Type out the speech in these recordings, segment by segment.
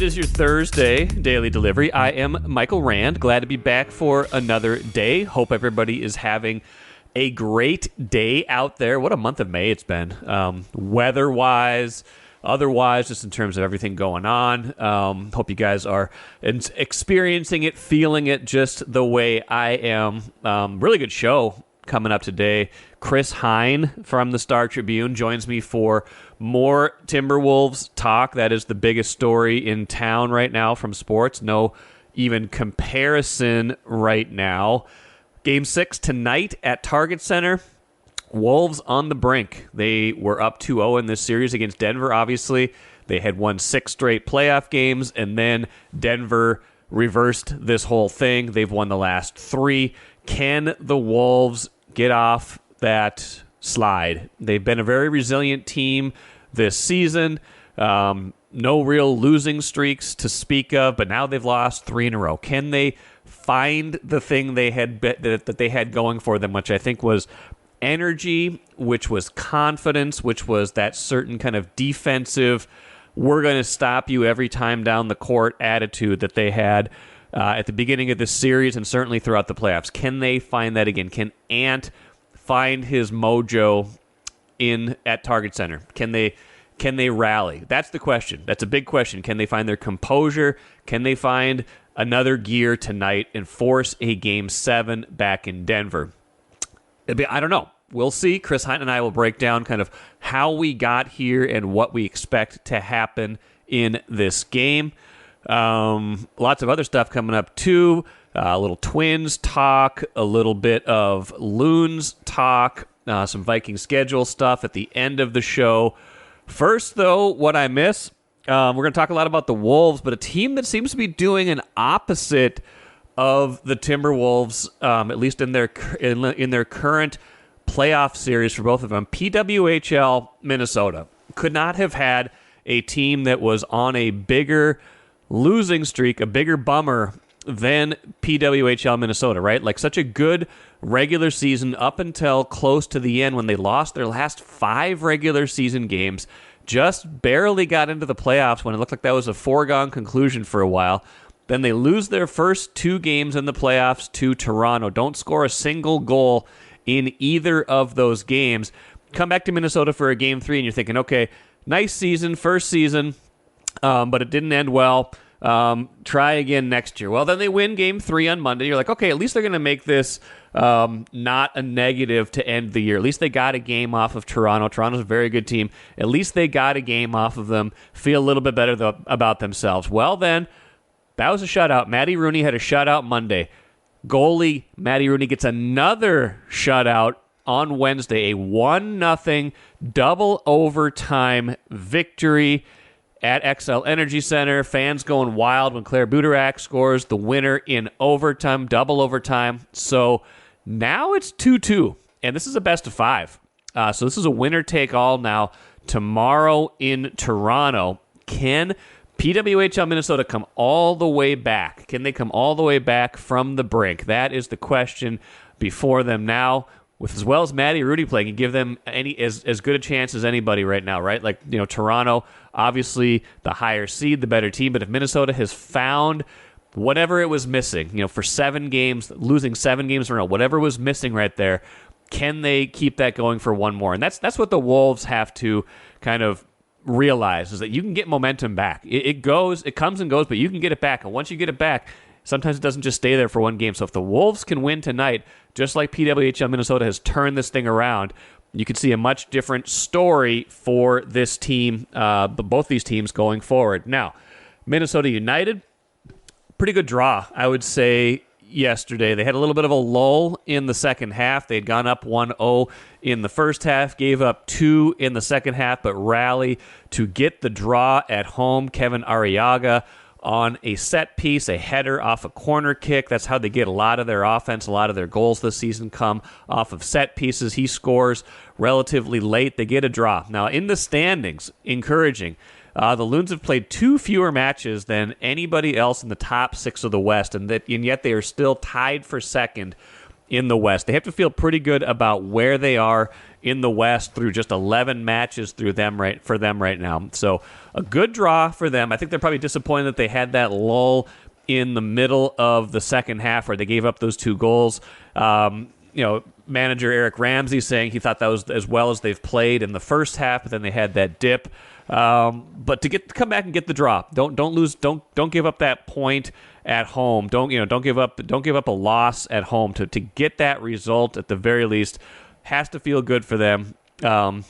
It is your Thursday daily delivery. I am Michael Rand. Glad to be back for another day. Hope everybody is having a great day out there. What a month of May it's been. Weather-wise, otherwise, just in terms of everything going on. Hope you guys are experiencing it, feeling it just the way I am. Really good show coming up today. Chris Hine from the Star Tribune joins me for more Timberwolves talk. That is the biggest story in town right now from sports. No even comparison right now. Game 6 tonight at Target Center. Wolves on the brink. They were up 2-0 in this series against Denver, obviously. They had won 6 straight playoff games, and then Denver reversed this whole thing. They've won the last 3. Can the Wolves get off that slide? They've been a very resilient team this season. No real losing streaks to speak of, but now they've lost 3 in a row. Can they find the thing they had that they had going for them, which I think was energy, which was confidence, which was that certain kind of defensive, we're going to stop you every time down the court attitude that they had at the beginning of this series and certainly throughout the playoffs? Can they find that again? Can Ant find his mojo at Target Center? Can they rally? That's the question. That's a big question. Can they find their composure? Can they find another gear tonight and force a Game 7 back in Denver? I don't know. We'll see. Chris Hine and I will break down kind of how we got here and what we expect to happen in this game. Lots of other stuff coming up too. A little Twins talk, a little bit of Loons talk, some Viking schedule stuff at the end of the show. First, though, what I miss, we're going to talk a lot about the Wolves, but a team that seems to be doing an opposite of the Timberwolves, at least in their current playoff series for both of them. PWHL Minnesota could not have had a team that was on a bigger losing streak, a bigger bummer than PWHL Minnesota, right? Like such a good regular season up until close to the end when they lost their last 5 regular season games, just barely got into the playoffs when it looked like that was a foregone conclusion for a while. Then they lose their first 2 games in the playoffs to Toronto. Don't score a single goal in either of those games. Come back to Minnesota for a Game 3 and you're thinking, okay, nice season, first season, but it didn't end well. Try again next year. Well, then they win Game 3 on Monday. You're like, okay, at least they're going to make this not a negative to end the year. At least they got a game off of Toronto. Toronto's a very good team. At least they got a game off of them. Feel a little bit better about themselves. Well, then, that was a shutout. Maddie Rooney had a shutout Monday. Goalie Maddie Rooney gets another shutout on Wednesday. A 1-0 double overtime victory at Xcel Energy Center. Fans going wild when Claire Budarak scores the winner in overtime, double overtime. So now it's 2-2, and this is a best of 5. So this is a winner-take-all now tomorrow in Toronto. Can PWHL Minnesota come all the way back? Can they come all the way back from the brink? That is the question before them now. With as well as Maddie Rooney playing, and give them as good a chance as anybody right now, right? Like, Toronto, obviously the higher seed, the better team, but if Minnesota has found whatever it was missing, for 7 games, losing 7 games in a row, whatever was missing right there, can they keep that going for one more? And that's what the Wolves have to kind of realize, is that you can get momentum back. It comes and goes, but you can get it back. And once you get it back, sometimes it doesn't just stay there for one game. So if the Wolves can win tonight, just like PWHL Minnesota has turned this thing around, you could see a much different story for this team, both these teams going forward. Now, Minnesota United, pretty good draw, I would say, yesterday. They had a little bit of a lull in the second half. They had gone up 1-0 in the first half, gave up 2 in the second half, but rally to get the draw at home. Kevin Arriaga on a set piece, a header off a corner kick. That's how they get a lot of their offense, a lot of their goals this season come off of set pieces. He scores relatively late. They get a draw. Now, in the standings, encouraging. The Loons have played 2 fewer matches than anybody else in the top 6 of the West, and yet they are still tied for second in the West. They have to feel pretty good about where they are in the West through just 11 matches for them right now. So a good draw for them. I think they're probably disappointed that they had that lull in the middle of the second half where they gave up those 2 goals. Manager Eric Ramsey saying he thought that was as well as they've played in the first half, but then they had that dip. But to come back and get the draw, don't lose, don't give up that point at home. Don't give up a loss at home to get that result at the very least. Has to feel good for them. And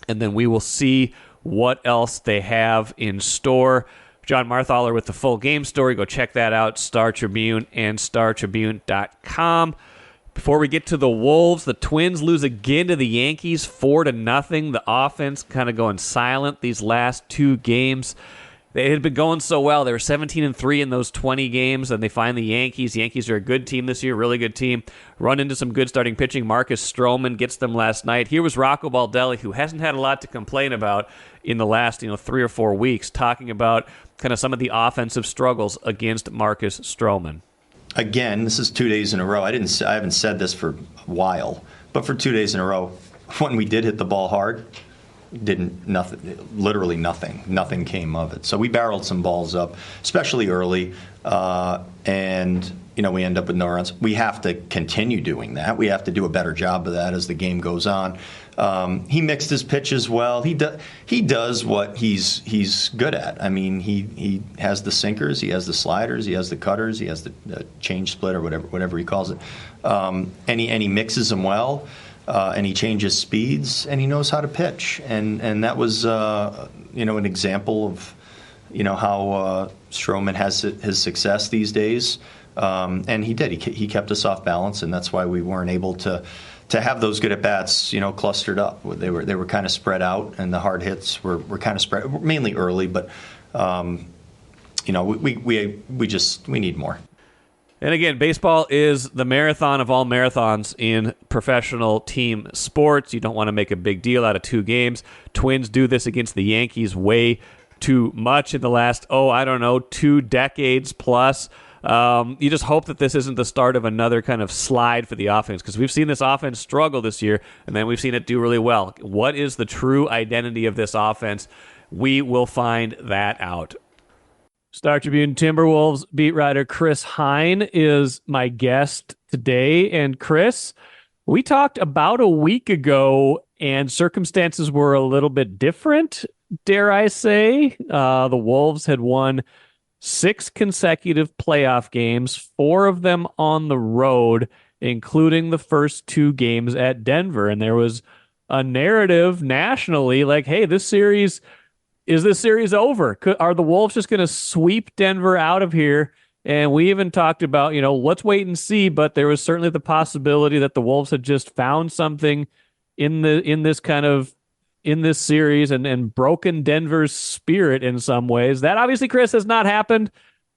then we will see what else they have in store. John Marthaler with the full game story. Go check that out, Star Tribune and StarTribune.com. Before we get to the Wolves, the Twins lose again to the Yankees 4-0. The offense kind of going silent these last 2 games. They had been going so well. They were 17-3 in those 20 games, and they find the Yankees. The Yankees are a good team this year, really good team. Run into some good starting pitching. Marcus Stroman gets them last night. Here was Rocco Baldelli, who hasn't had a lot to complain about in the last 3 or 4 weeks, talking about kind of some of the offensive struggles against Marcus Stroman. Again, this is 2 days in a row. I haven't said this for a while, but for 2 days in a row, when we did hit the ball hard, literally nothing came of it. So we barreled some balls up, especially early, and we end up with no runs. We have to continue doing that. We have to do a better job of that as the game goes on. He mixed his pitches well. He does what he's good at. I mean, he has the sinkers, he has the sliders, he has the cutters, he has the change split or whatever he calls it, and he mixes them well. And he changes speeds, and he knows how to pitch, and that was an example of how Stroman has his success these days, and he kept us off balance, and that's why we weren't able to have those good at bats clustered up. They were kind of spread out, and the hard hits were kind of spread mainly early, but we need more. And again, baseball is the marathon of all marathons in professional team sports. You don't want to make a big deal out of 2 games. Twins do this against the Yankees way too much in the last, 2 decades plus. You just hope that this isn't the start of another kind of slide for the offense, because we've seen this offense struggle this year, and then we've seen it do really well. What is the true identity of this offense? We will find that out. Star Tribune Timberwolves beat writer Chris Hine is my guest today. And Chris, we talked about a week ago, and circumstances were a little bit different, dare I say. The Wolves had won 6 consecutive playoff games, 4 of them on the road, including the first 2 games at Denver. And there was a narrative nationally like, hey, is this series over? Are the Wolves just going to sweep Denver out of here? And we even talked about, let's wait and see. But there was certainly the possibility that the Wolves had just found something in this series and broken Denver's spirit in some ways. That obviously, Chris, has not happened.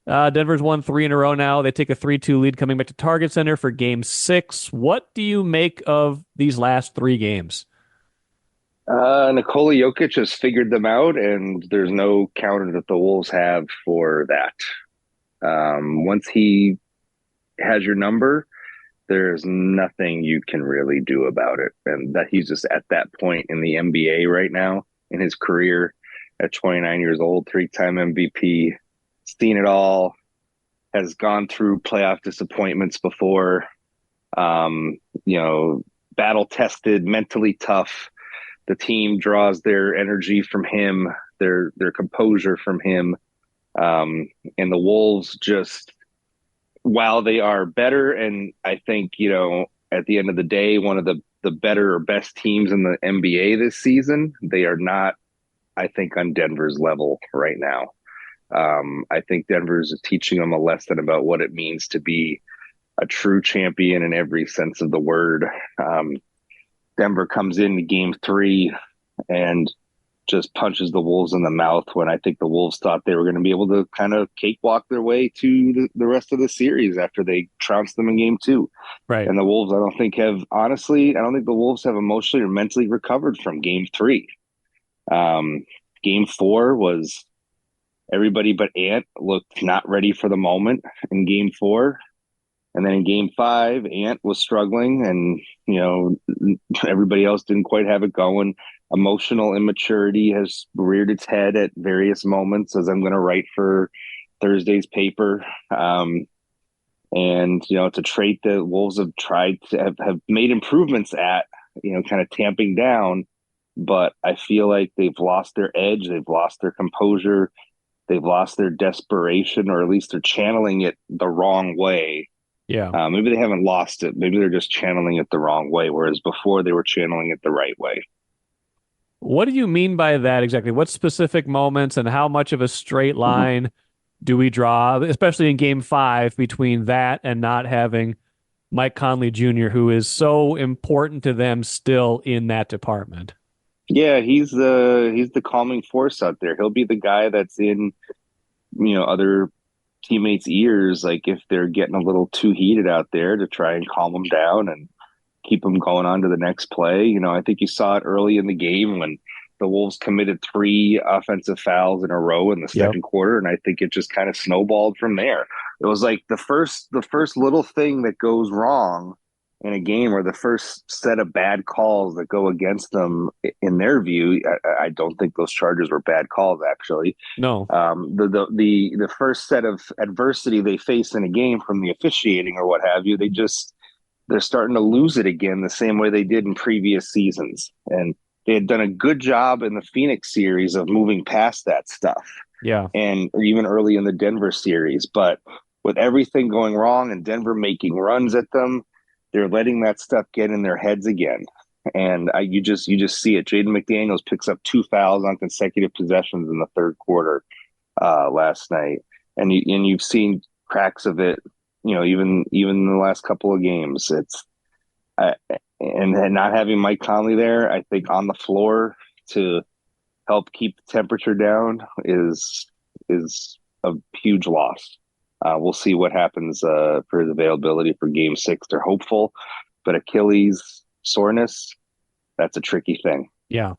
Denver's won 3 in a row now. They take a 3-2 lead coming back to Target Center for Game 6. What do you make of these last 3 games? Nikola Jokic has figured them out, and there's no counter that the Wolves have for that. Once he has your number, there's nothing you can really do about it. And that he's just at that point in the NBA right now in his career at 29 years old, 3-time MVP, seen it all, has gone through playoff disappointments before, battle tested, mentally tough. The team draws their energy from him, their composure from him. And the Wolves just, while they are better, and I think, at the end of the day, one of the better or best teams in the NBA this season, they are not, I think, on Denver's level right now. I think Denver's teaching them a lesson about what it means to be a true champion in every sense of the word. Denver comes into Game 3 and just punches the Wolves in the mouth when I think the Wolves thought they were going to be able to kind of cakewalk their way to the rest of the series after they trounced them in Game 2. Right. And the Wolves, I don't think the Wolves have emotionally or mentally recovered from Game 3. Game 4 was everybody but Ant looked not ready for the moment in Game 4. And then in game 5, Ant was struggling, and everybody else didn't quite have it going. Emotional immaturity has reared its head at various moments, as I'm going to write for Thursday's paper. And it's a trait that Wolves have tried to have made improvements at, kind of tamping down. But I feel like they've lost their edge, they've lost their composure, they've lost their desperation, or at least they're channeling it the wrong way. Yeah. Maybe they haven't lost it. Maybe they're just channeling it the wrong way, whereas before they were channeling it the right way. What do you mean by that exactly? What specific moments and how much of a straight line do we draw, especially in game 5, between that and not having Mike Conley Jr., who is so important to them still in that department? Yeah, he's the calming force out there. He'll be the guy that's in, other teammates' ears, like if they're getting a little too heated out there, to try and calm them down and keep them going on to the next play. I think you saw it early in the game when the Wolves committed 3 offensive fouls in a row in the second quarter, and I think it just kind of snowballed from there. It was like the first little thing that goes wrong in a game, or the first set of bad calls that go against them in their view. I don't think those charges were bad calls, actually. No. The first set of adversity they face in a game from the officiating or what have you, they're starting to lose it again the same way they did in previous seasons. And they had done a good job in the Phoenix series of moving past that stuff. Yeah. And even early in the Denver series. But with everything going wrong and Denver making runs at them, they're letting that stuff get in their heads again. And you just see it. Jaden McDaniels picks up 2 fouls on consecutive possessions in the third quarter last night. And you've seen cracks of it, even in the last couple of games. And not having Mike Conley there, I think, on the floor to help keep the temperature down is a huge loss. We'll see what happens for his availability for game 6. They're hopeful, but Achilles soreness, that's a tricky thing. Yeah,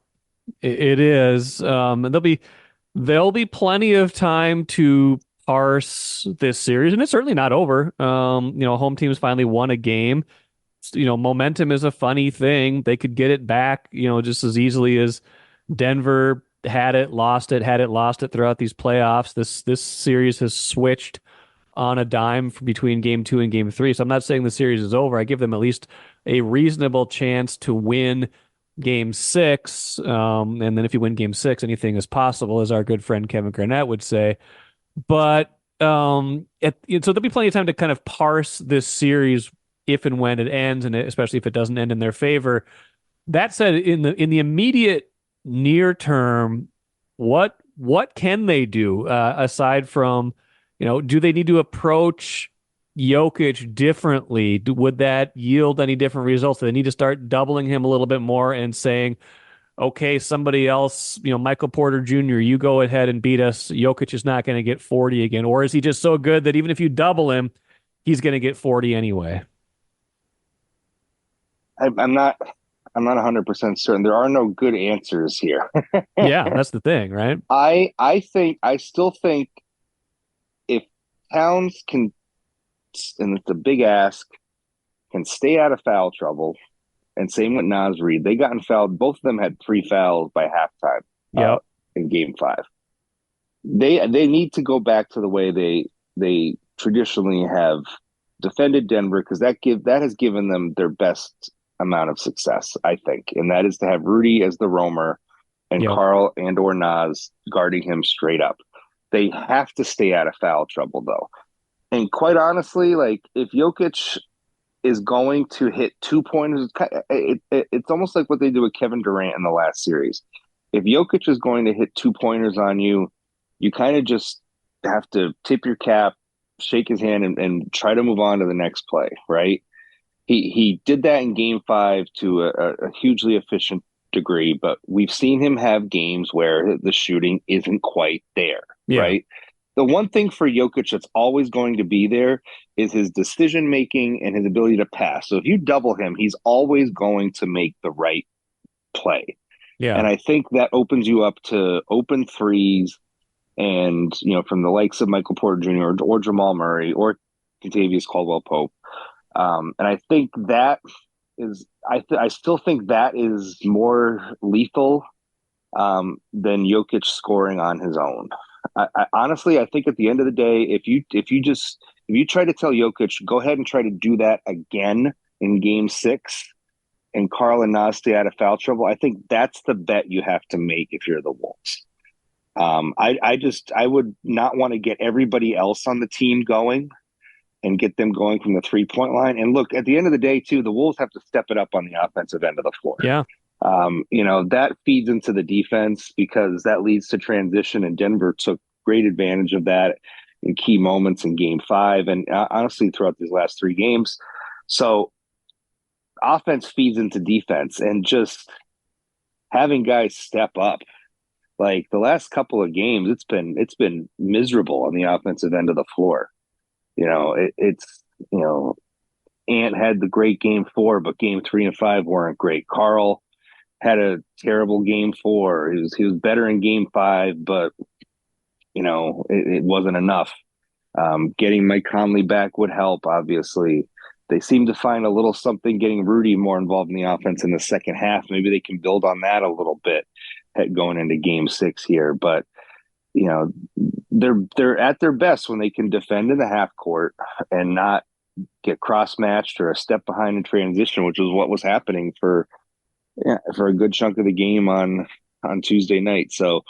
it is. There'll be plenty of time to parse this series, and it's certainly not over. Home teams finally won a game. Momentum is a funny thing. They could get it back, just as easily as Denver had it, lost it throughout these playoffs. This series has switched on a dime between game 2 and game 3. So I'm not saying the series is over. I give them at least a reasonable chance to win game 6. And then if you win game 6, anything is possible, as our good friend Kevin Garnett would say. But so there'll be plenty of time to kind of parse this series if and when it ends, and especially if it doesn't end in their favor. That said, in the immediate near term, what can they do aside from, do they need to approach Jokic differently? Would that yield any different results? Do they need to start doubling him a little bit more and saying, okay, somebody else, Michael Porter Jr., you go ahead and beat us. Jokic is not going to get 40 again. Or is he just so good that even if you double him, he's going to get 40 anyway? I'm not 100% certain. There are no good answers here. Yeah, that's the thing, right? I still think if Towns can, and it's a big ask, can stay out of foul trouble, and same with Naz Reid. They gotten fouled. Both of them had 3 fouls by halftime. In game 5. They need to go back to the way they traditionally have defended Denver, because that has given them their best amount of success, I think, and that is to have Rudy as the roamer and Karl and or Naz guarding him straight up. They have to stay out of foul trouble, though. And quite honestly, like, if Jokic is going to hit 2-pointers, it's almost like what they do with Kevin Durant in the last series. If Jokic is going to hit 2-pointers on you, you kind of just have to tip your cap, shake his hand, and try to move on to the next play, right? He did that in game 5 to a hugely efficient degree, but we've seen him have games where the shooting isn't quite there, right? The one thing for Jokic that's always going to be there is his decision-making and his ability to pass. So if you double him, he's always going to make the right play. Yeah. And I think that opens you up to open threes and, from the likes of Michael Porter Jr. or Jamal Murray or Contavious Caldwell-Pope. And I think that is, I still think that is more lethal than Jokic scoring on his own. Honestly, I think at the end of the day, if you try to tell Jokic, go ahead and try to do that again in Game 6, and Karl and Nas stay out of foul trouble, I think that's the bet you have to make if you're the Wolves. I would not want to get everybody else on the team going and get them going from the 3-point line. And look, at the end of the day, too, the Wolves have to step it up on the offensive end of the floor. Yeah. That feeds into the defense because that leads to transition, and Denver took great advantage of that in key moments in Game 5 and honestly throughout these last 3 games. So offense feeds into defense, and just having guys step up. Like the last couple of games, it's been miserable on the offensive end of the floor. Ant had the great Game 4, but Game 3 and 5 weren't great. Karl had a terrible Game 4. He was better in Game 5, but it wasn't enough. Getting Mike Conley back would help. Obviously, they seem to find a little something getting Rudy more involved in the offense in the second half. Maybe they can build on that a little bit going into Game 6 here. But they're at their best when they can defend in the half court and not get cross matched or a step behind in transition, which was what was happening for a good chunk of the game on Tuesday night. So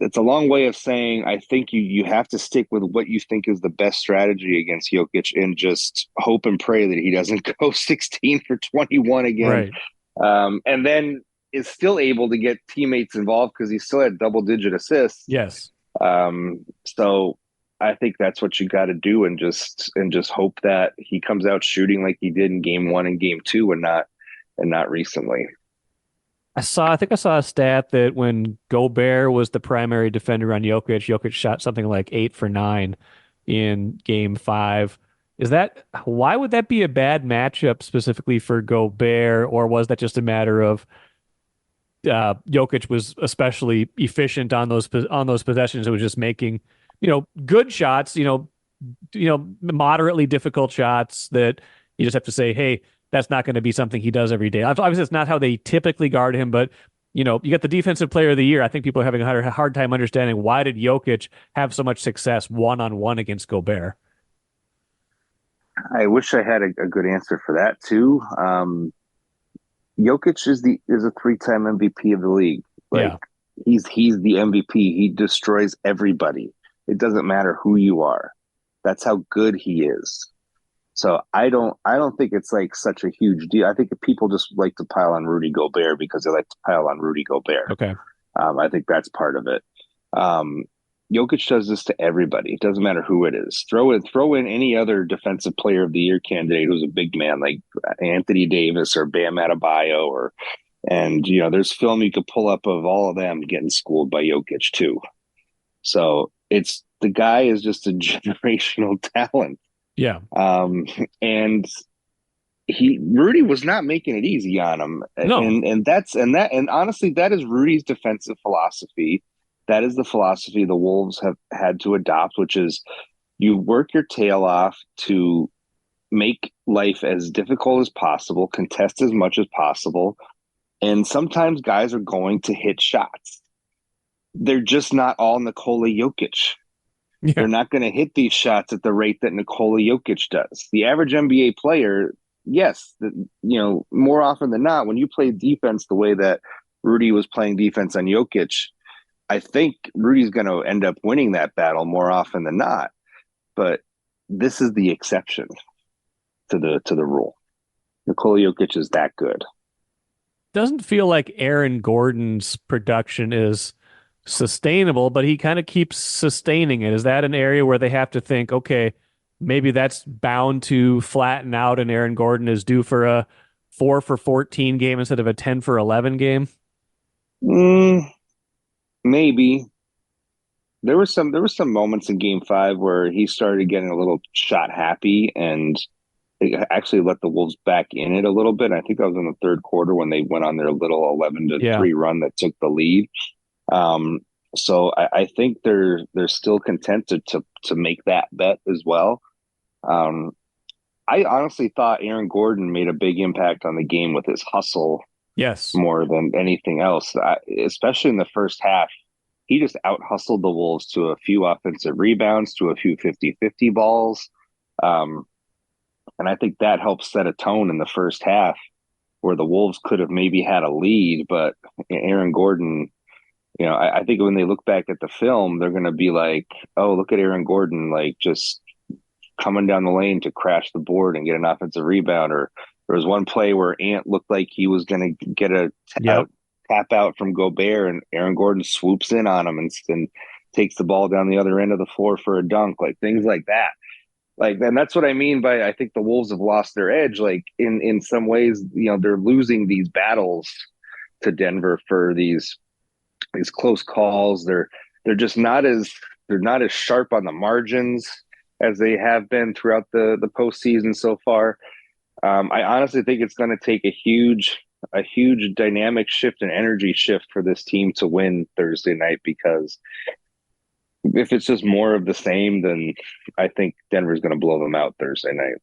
it's a long way of saying I think you have to stick with what you think is the best strategy against Jokic and just hope and pray that he doesn't go 16 for 21 again. Right. And then is still able to get teammates involved because he still had double-digit assists. Yes. So I think that's what you got to do, and just hope that he comes out shooting like he did in Game 1 and Game 2 and not recently. I think I saw a stat that when Gobert was the primary defender on Jokic shot something like 8 for 9 in Game 5. Why would that be a bad matchup specifically for Gobert, or was that just a matter of Jokic was especially efficient on those possessions? It was just making, good shots, moderately difficult shots that you just have to say, hey, that's not going to be something he does every day. Obviously, it's not how they typically guard him, but you got the defensive player of the year. I think people are having a hard time understanding why did Jokic have so much success one-on-one against Gobert. I wish I had a good answer for that too. Jokic is a 3-time MVP of the league. He's the MVP. He destroys everybody. It doesn't matter who you are. That's how good he is. So I don't think it's like such a huge deal. I think people just like to pile on Rudy Gobert because they like to pile on Rudy Gobert. Okay. I think that's part of it. Jokic does this to everybody. It doesn't matter who it is. Throw in any other defensive player of the year candidate who's a big man like Anthony Davis or Bam Adebayo and there's film you could pull up of all of them getting schooled by Jokic too. So the guy is just a generational talent. Yeah. And Rudy was not making it easy on him. No. And honestly, that is Rudy's defensive philosophy. That is the philosophy the Wolves have had to adopt, which is you work your tail off to make life as difficult as possible, contest as much as possible. And sometimes guys are going to hit shots. They're just not all Nikola Jokic. Yeah. They're not going to hit these shots at the rate that Nikola Jokic does. The average NBA player, yes, more often than not, when you play defense the way that Rudy was playing defense on Jokic, I think Rudy's going to end up winning that battle more often than not. But this is the exception to the rule. Nikola Jokic is that good. Doesn't feel like Aaron Gordon's production is sustainable, but he kind of keeps sustaining it. Is that an area where they have to think, okay, maybe that's bound to flatten out and Aaron Gordon is due for a 4 for 14 game instead of a 10 for 11 game? Maybe. There were some moments in Game 5 where he started getting a little shot happy and it actually let the Wolves back in it a little bit. I think that was in the third quarter when they went on their little 11-3 run that took the lead. So I think they're still content to make that bet as well. I honestly thought Aaron Gordon made a big impact on the game with his hustle Yes. more than anything else. Especially in the first half, he just out hustled the Wolves to a few offensive rebounds, to a few 50-50 balls. Um, and I think that helped set a tone in the first half where the Wolves could have maybe had a lead, but Aaron Gordon, I think when they look back at the film, they're going to be like, oh, look at Aaron Gordon, like just coming down the lane to crash the board and get an offensive rebound. Or there was one play where Ant looked like he was going to get a Yep. tap out from Gobert, and Aaron Gordon swoops in on him and takes the ball down the other end of the floor for a dunk, like things like that. Like, and that's what I mean by I think the Wolves have lost their edge. Like in some ways, they're losing these battles to Denver for these close calls. They're just not as sharp on the margins as they have been throughout the postseason so far. I honestly think it's going to take a huge dynamic shift and energy shift for this team to win Thursday night, because if it's just more of the same, then I think Denver's going to blow them out Thursday night.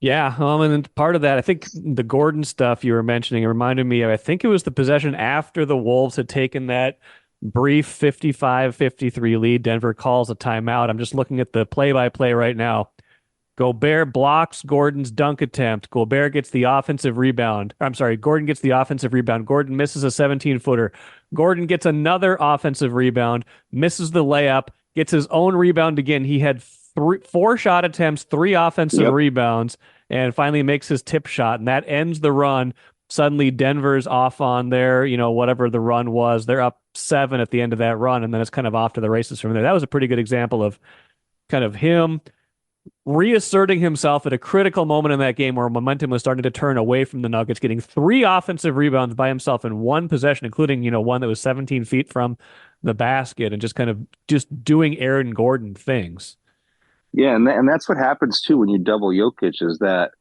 Yeah, and part of that, I think the Gordon stuff you were mentioning, it reminded me of, I think it was the possession after the Wolves had taken that brief 55-53 lead. Denver calls a timeout. I'm just looking at the play-by-play right now. Gobert blocks Gordon's dunk attempt. Gobert gets the offensive rebound. I'm sorry, Gordon gets the offensive rebound. Gordon misses a 17-footer. Gordon gets another offensive rebound, misses the layup, gets his own rebound again. He had four shot attempts, three offensive rebounds, and finally makes his tip shot, and that ends the run. Suddenly, Denver's off on their, whatever the run was. They're up 7 at the end of that run, and then it's kind of off to the races from there. That was a pretty good example of kind of him reasserting himself at a critical moment in that game where momentum was starting to turn away from the Nuggets, getting 3 offensive rebounds by himself in one possession, including, one that was 17 feet from the basket, and just kind of just doing Aaron Gordon things. Yeah, and that's what happens too when you double Jokic, is that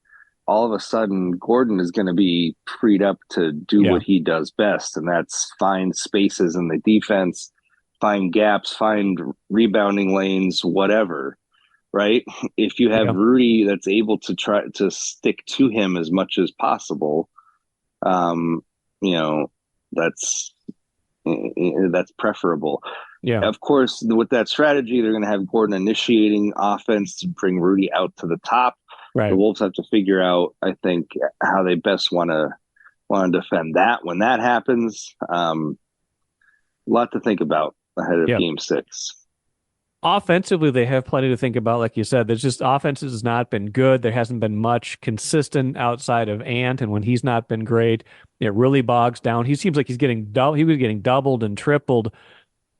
all of a sudden Gordon is going to be freed up to do Yeah. what he does best, and that's find spaces in the defense, find gaps, find rebounding lanes, whatever. Right? If you have Yeah. Rudy that's able to try to stick to him as much as possible, um, you know, that's preferable. Yeah. Of course, with that strategy, they're going to have Gordon initiating offense to bring Rudy out to the top. Right. The Wolves have to figure out, I think, how they best want to defend that when that happens. A lot to think about ahead of Yeah. Game 6. Offensively, they have plenty to think about. Like you said, there's just offense has not been good. There hasn't been much consistent outside of Ant, and when he's not been great, it really bogs down. He seems like he was getting doubled and tripled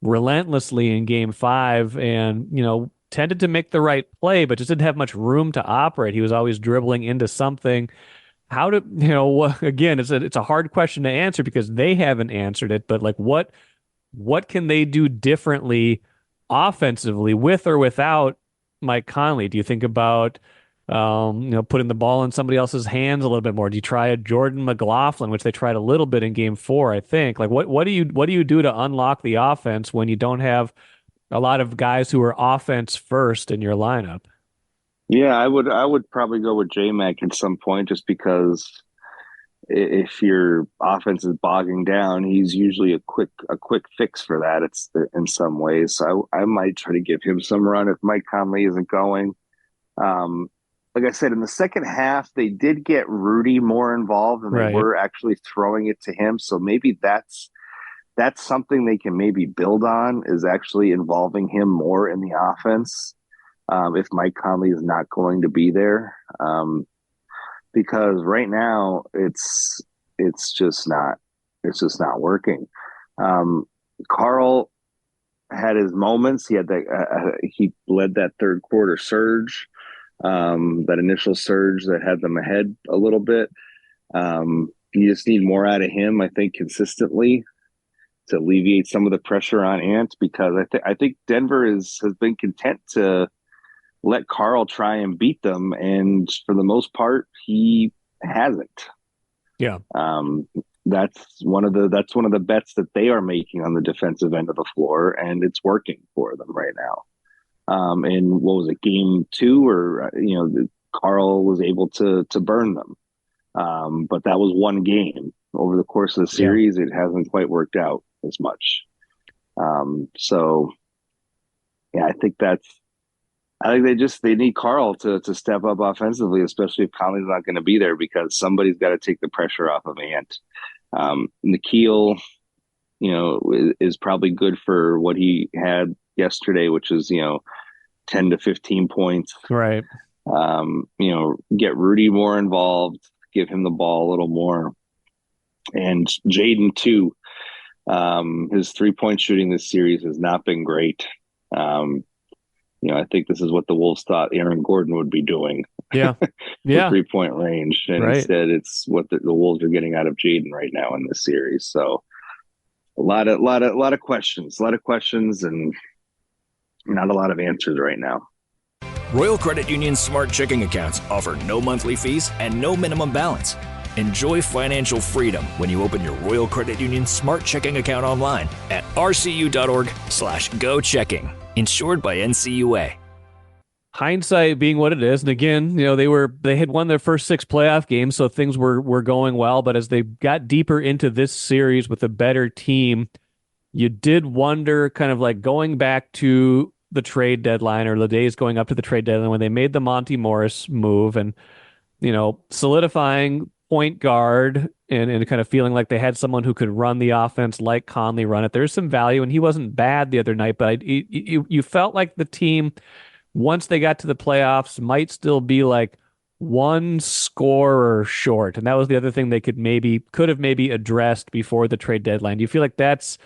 relentlessly in Game 5, and tended to make the right play, but just didn't have much room to operate. He was always dribbling into something. How to again, it's a hard question to answer because they haven't answered it. But like, what can they do differently offensively with or without Mike Conley? Do you think about putting the ball in somebody else's hands a little bit more? Do you try a Jordan McLaughlin, which they tried a little bit in Game 4, I think? Like, what do you do to unlock the offense when you don't have a lot of guys who are offense first in your lineup? Yeah, I would probably go with J-Mac at some point, just because if your offense is bogging down, he's usually a quick fix for that. It's in some ways. So I might try to give him some run if Mike Conley isn't going. Um, like I said, in the second half, they did get Rudy more involved, and they Right. were actually throwing it to him. So maybe that's something they can maybe build on, is actually involving him more in the offense. If Mike Conley is not going to be there. Because right now it's just not working. Karl had his moments. He had that he led that third quarter surge, that initial surge that had them ahead a little bit. You just need more out of him, I think, consistently to alleviate some of the pressure on Ant, because I think Denver has been content to let Karl try and beat them, and for the most part, he hasn't. Yeah. That's one of the bets that they are making on the defensive end of the floor, and it's working for them right now. In what was it, Game 2, or Carl was able to burn them. But that was one game. Over the course of the series, it hasn't quite worked out as much. So yeah, I think they need Carl to step up offensively, especially if Conley's not going to be there, because somebody's got to take the pressure off of Ant. Nikhil, is probably good for what he had yesterday, which is 10 to 15 points. Right. Get Rudy more involved, give him the ball a little more, and Jaden too. His 3-point shooting this series has not been great. I think this is what the Wolves thought Aaron Gordon would be doing. Yeah. Yeah. 3-point range. And right. Instead it's what the Wolves are getting out of Jaden right now in this series. So a lot of questions, and not a lot of answers right now. Royal Credit Union's Smart Checking accounts offer no monthly fees and no minimum balance. Enjoy financial freedom when you open your Royal Credit Union Smart Checking account online at rcu.org/go-checking. Insured by NCUA. Hindsight being what it is, and again, they had won their first 6 playoff games, so things were going well. But as they got deeper into this series with a better team, you did wonder, kind of like going back to the trade deadline or the days going up to the trade deadline when they made the Monty Morris move and solidifying point guard and kind of feeling like they had someone who could run the offense like Conley run it. There's some value, and he wasn't bad the other night, but you felt like the team, once they got to the playoffs, might still be like one scorer short, and that was the other thing they could have maybe addressed before the trade deadline. Do you feel like that's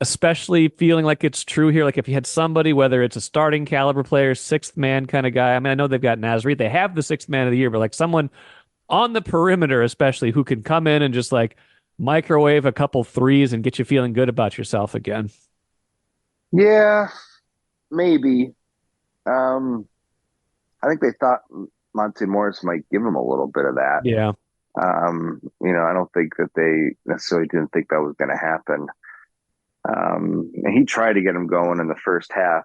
especially feeling like it's true here? Like if you had somebody, whether it's a starting caliber player, 6th man kind of guy. I mean, I know they've got Nasri. They have the 6th man of the year, but like someone on the perimeter, especially, who can come in and just like microwave a couple threes and get you feeling good about yourself again. Yeah, maybe. I think they thought Monty Morris might give him a little bit of that. Yeah. I don't think that they necessarily didn't think that was going to happen. And he tried to get him going in the first half,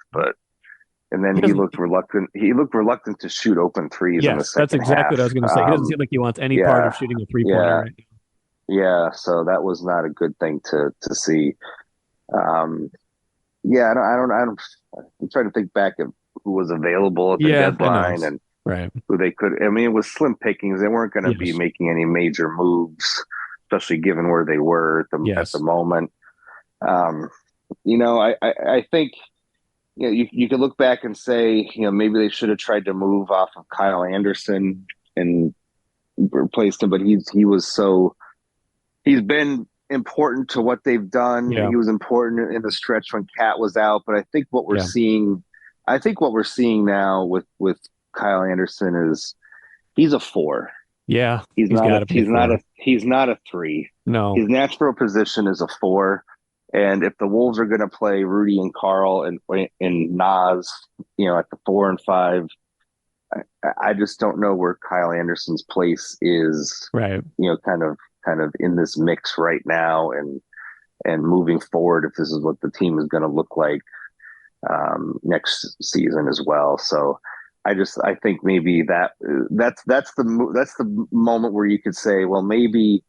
and then he looked reluctant. He looked reluctant to shoot open threes in the second half. That's exactly what I was going to say. He doesn't seem like he wants any part of shooting a 3-pointer right now. Yeah, so that was not a good thing to see. I'm trying to think back of who was available at the deadline and who they could. I mean, it was slim pickings. They weren't going to be making any major moves, especially given where they were at the moment. I think you could look back and say, maybe they should have tried to move off of Kyle Anderson and replaced him, but he's been important to what they've done. Yeah. He was important in the stretch when Cat was out, but I think what we're seeing now with Kyle Anderson is he's a 4. Yeah. He's not a 3. No. His natural position is a 4. And if the Wolves are going to play Rudy and Carl and Nas, at the 4 and 5, I just don't know where Kyle Anderson's place is. Right. Kind of in this mix right now, and moving forward, if this is what the team is going to look like next season as well. So I think maybe that's the moment where you could say, well, maybe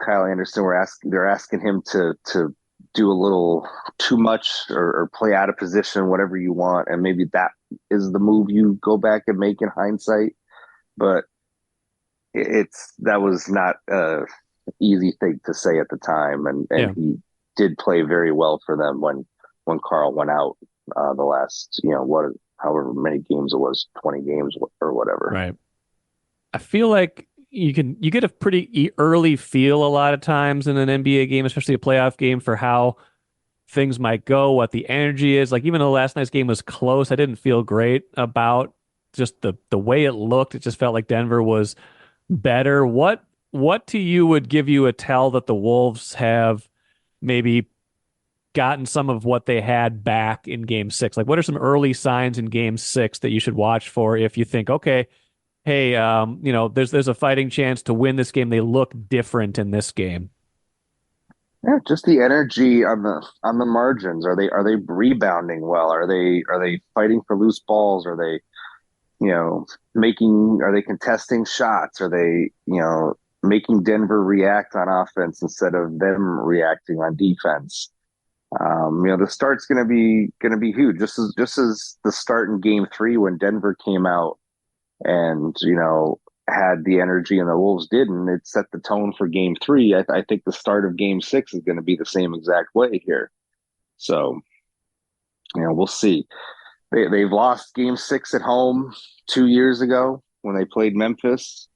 Kyle Anderson, they're asking him to do a little too much or play out of position, whatever you want. And maybe that is the move you go back and make in hindsight. But that was not an easy thing to say at the time. And he did play very well for them when Carl went out the last, however many games it was, 20 games or whatever. Right. I feel like you get a pretty early feel a lot of times in an NBA game, especially a playoff game, for how things might go, what the energy is. Like even though last night's game was close, I didn't feel great about just the way it looked. It just felt like Denver was better. What to you would give you a tell that the Wolves have maybe gotten some of what they had back in Game 6? Like what are some early signs in Game 6 that you should watch for if you think, okay, hey, there's a fighting chance to win this game. They look different in this game. Yeah, just the energy on the margins. Are they rebounding well? Are they fighting for loose balls? Are they are they contesting shots? Are they, making Denver react on offense instead of them reacting on defense? The start's gonna be huge. Just as the start in Game 3 when Denver came out and had the energy and the Wolves didn't. It set the tone for Game 3. I think the start of Game 6 is going to be the same exact way here. So we'll see. They've lost Game 6 at home 2 years ago when they played Memphis.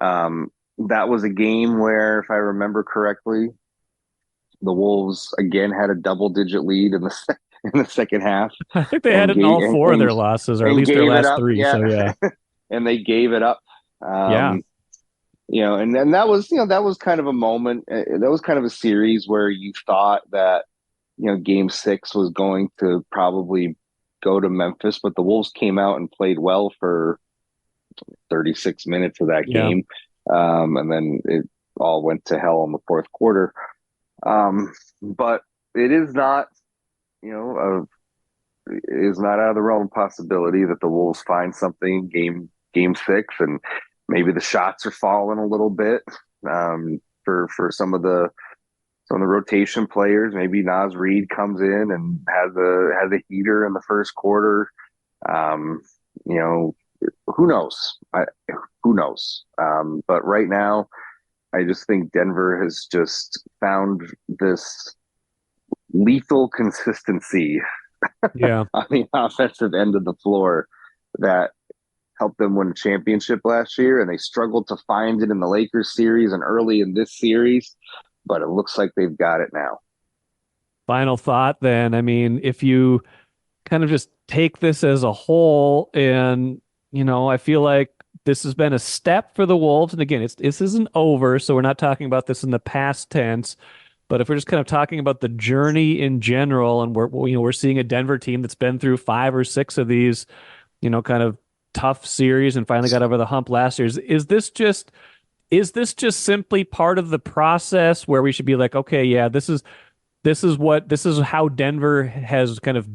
That was a game where, if I remember correctly, the Wolves again had a double-digit lead in the second half. I think they had it in all four of their losses, or at least their last three. Yeah. So yeah, and they gave it up. And then that was kind of a moment. That was kind of a series where you thought that Game 6 was going to probably go to Memphis, but the Wolves came out and played well for 36 minutes of that game. And then it all went to hell in the fourth quarter. But it is not, it is not out of the realm of possibility that the Wolves find something game 6, and maybe the shots are falling a little bit for some of the rotation players. Maybe Naz Reid comes in and has a heater in the first quarter. Who knows? Who knows? But right now, I just think Denver has just found this lethal consistency on the offensive end of the floor that helped them win a championship last year, and they struggled to find it in the Lakers series and early in this series, but it looks like they've got it now. Final thought then. I mean, if you kind of just take this as a whole, and I feel like this has been a step for the Wolves. And again, this isn't over, so we're not talking about this in the past tense. But if we're just kind of talking about the journey in general, and we're seeing a Denver team that's been through 5 or 6 of these, kind of tough series and finally got over the hump last year. Is this just simply part of the process where we should be like, okay, yeah, this is how Denver has kind of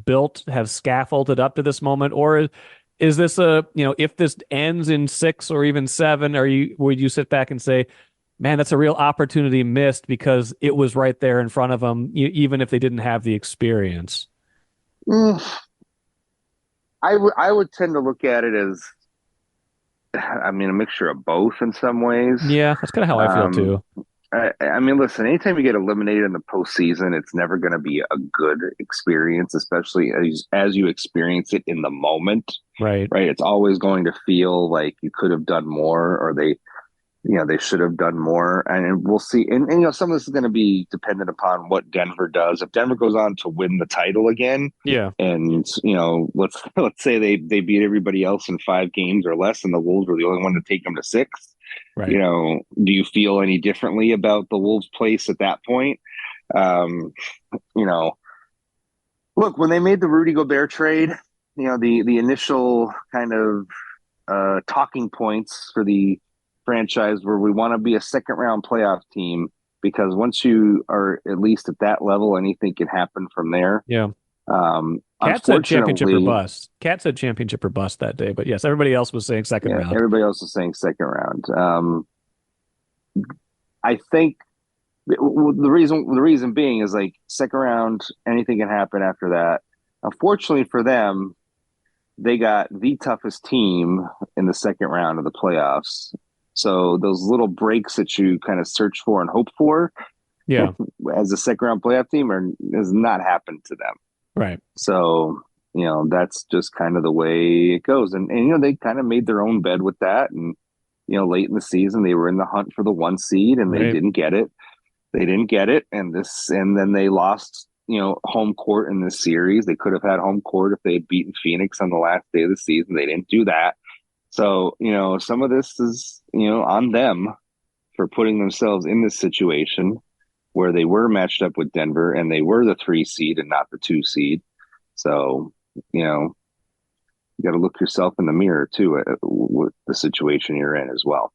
have scaffolded up to this moment? Or is this if this ends in 6 or even 7, would you sit back and say, man, that's a real opportunity missed because it was right there in front of them, even if they didn't have the experience? I would tend to look at it as, a mixture of both in some ways. Yeah, that's kind of how I feel too. Listen, anytime you get eliminated in the postseason, it's never going to be a good experience, especially as you experience it in the moment. Right. It's always going to feel like you could have done more, or they should have done more. And we'll see. And some of this is going to be dependent upon what Denver does. If Denver goes on to win the title again, and let's say they beat everybody else in 5 games or less, and the Wolves were the only one to take them to 6. Right. Do you feel any differently about the Wolves' place at that point? Look, when they made the Rudy Gobert trade, the initial kind of talking points for the franchise where we want to be a second round playoff team, because once you are at least at that level, anything can happen from there. Yeah. Cat said championship or bust. Cat said championship or bust that day, but yes, everybody else was saying second round. Everybody else was saying second round. I think the reason being is like second round, anything can happen after that. Unfortunately for them, they got the toughest team in the second round of the playoffs. So those little breaks that you kind of search for and hope for, as a second round playoff team, has not happened to them. Right. So that's just kind of the way it goes, and they kind of made their own bed with that. And late in the season, they were in the hunt for the 1 seed, and they didn't get it. And then they lost home court in this series. They could have had home court if they had beaten Phoenix on the last day of the season. They didn't do that. So, some of this is, on them for putting themselves in this situation where they were matched up with Denver and they were the 3 seed and not the 2 seed. So, you got to look yourself in the mirror too with the situation you're in as well.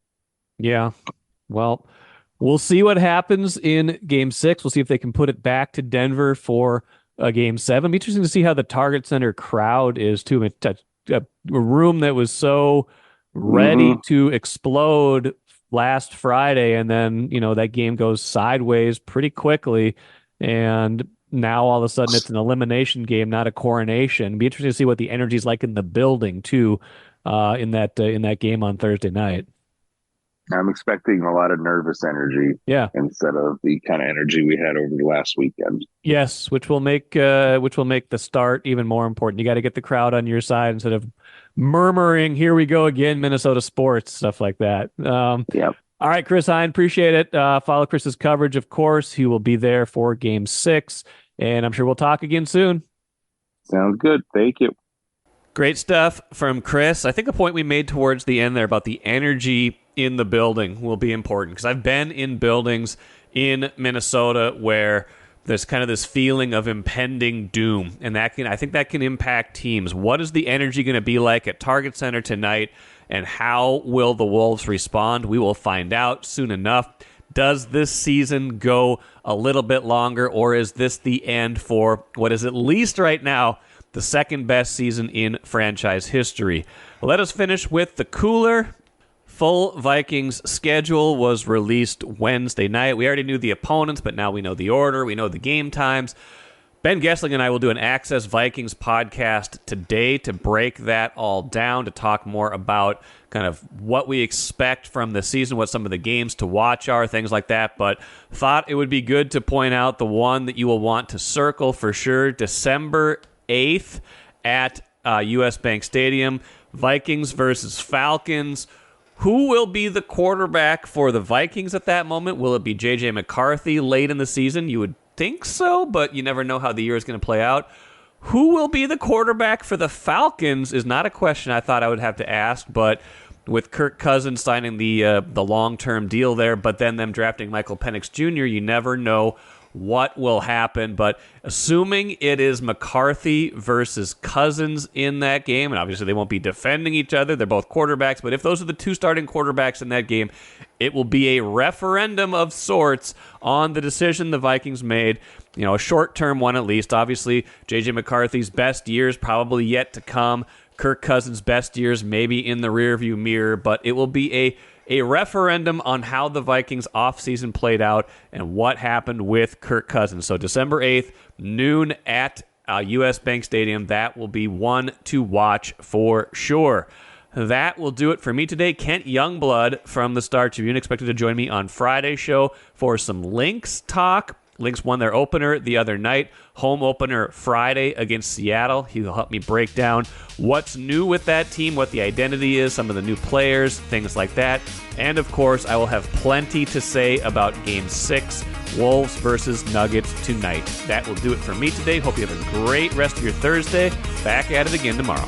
Yeah. Well, we'll see what happens in Game 6. We'll see if they can put it back to Denver for Game 7. It'll be interesting to see how the Target Center crowd is too. a room that was so ready to explode last Friday, and then that game goes sideways pretty quickly, and now all of a sudden it's an elimination game, not a coronation. It'd be interesting to see what the energy's like in the building too, in that game on Thursday night. I'm expecting a lot of nervous energy, instead of the kind of energy we had over the last weekend. Yes, which will make the start even more important. You got to get the crowd on your side instead of murmuring, "Here we go again, Minnesota sports," stuff like that. Yep. All right, Chris Hine, appreciate it. Follow Chris's coverage, of course. He will be there for Game 6, and I'm sure we'll talk again soon. Sounds good. Thank you. Great stuff from Chris. I think a point we made towards the end there about the energy in the building will be important, because I've been in buildings in Minnesota where there's kind of this feeling of impending doom, and I think that can impact teams. What is the energy going to be like at Target Center tonight, and how will the Wolves respond? We will find out soon enough. Does this season go a little bit longer, or is this the end for what is at least right now the second best season in franchise history? Let us finish with the cooler. Full Vikings schedule was released Wednesday night. We already knew the opponents, but now we know the order. We know the game times. Ben Gessling and I will do an Access Vikings podcast today to break that all down, to talk more about kind of what we expect from the season, what some of the games to watch are, things like that. But thought it would be good to point out the one that you will want to circle for sure. December 8th at US Bank Stadium, Vikings versus Falcons. Who will be the quarterback for the Vikings at that moment? Will it be J.J. McCarthy late in the season? You would think so, but you never know how the year is going to play out. Who will be the quarterback for the Falcons is not a question I thought I would have to ask, but with Kirk Cousins signing the long-term deal there, but then them drafting Michael Penix Jr., you never know what will happen. But assuming it is McCarthy versus Cousins in that game, and obviously they won't be defending each other, they're both quarterbacks, but if those are the two starting quarterbacks in that game, it will be a referendum of sorts on the decision the Vikings made. A short-term one at least. Obviously, J.J. McCarthy's best years probably yet to come. Kirk Cousins' best years maybe in the rearview mirror, but it will be a referendum on how the Vikings offseason played out and what happened with Kirk Cousins. So December 8th, noon at US Bank Stadium. That will be one to watch for sure. That will do it for me today. Kent Youngblood from the Star Tribune expected to join me on Friday's show for some Lynx talk. Lynx won their opener the other night. Home opener Friday against Seattle. He will help me break down what's new with that team, what the identity is, some of the new players, things like that. And, of course, I will have plenty to say about Game 6, Wolves versus Nuggets tonight. That will do it for me today. Hope you have a great rest of your Thursday. Back at it again tomorrow.